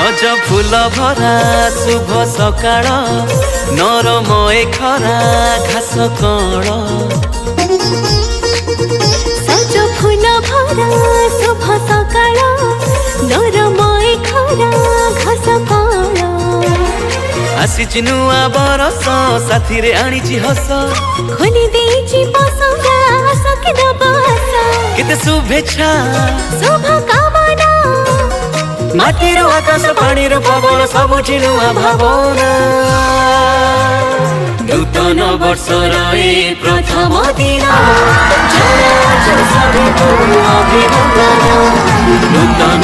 सज फूल भरा शुभ सकाळ नरम ए खरा घास कण सज फूल भरा शुभ सकाळ नरम ए खरा घास कण आसीची नुआ बरस साथी रे आनीची हस खोली देइची पसंदा सके दबस केते शुभेच्छा शुभ कामना माटीर आकाश पानीर पवन सबुठी नुआ भावना नूतन वर्षर ए प्रथम दिन अभिनन्दन नूतन